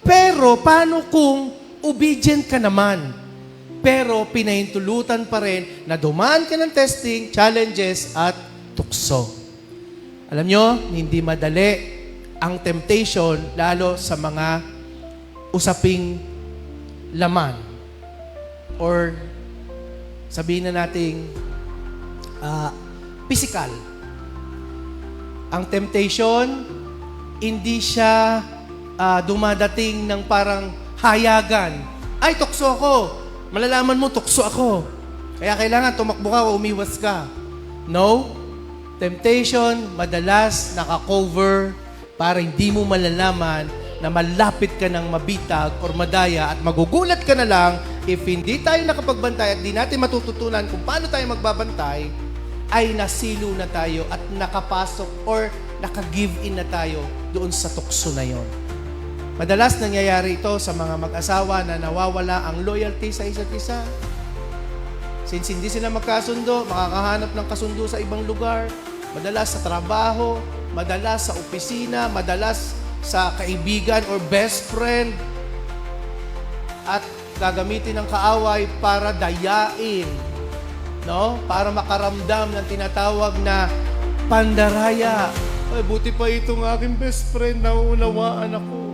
Pero paano kung obedient ka naman? Pero pinahintulutan pa rin na dumaan ka ng testing, challenges, at tukso. Alam nyo, hindi madali ang temptation lalo sa mga usaping laman. Or sabihin na nating physical. Ang temptation, hindi siya dumadating ng parang hayagan. Ay, tukso ako. Malalaman mo, tukso ako. Kaya kailangan tumakbo ka o umiwas ka. No. Temptation, madalas nakakover para hindi mo malalaman na malapit ka ng mabitag or madaya at magugulat ka na lang if hindi tayo nakapagbantay at di natin matututunan kung paano tayo magbabantay, ay nasilo na tayo at nakapasok or naka-give in na tayo doon sa tukso na yon. Madalas nangyayari ito sa mga mag-asawa na nawawala ang loyalty sa isa't isa. Since hindi sila magkasundo, makakahanap ng kasundo sa ibang lugar, madalas sa trabaho, madalas sa opisina, madalas sa kaibigan or best friend, at gagamitin ng kaaway para dayain, no? Para makaramdam ng tinatawag na pandaraya. Ay, buti pa itong aking best friend, nauunawaan ako.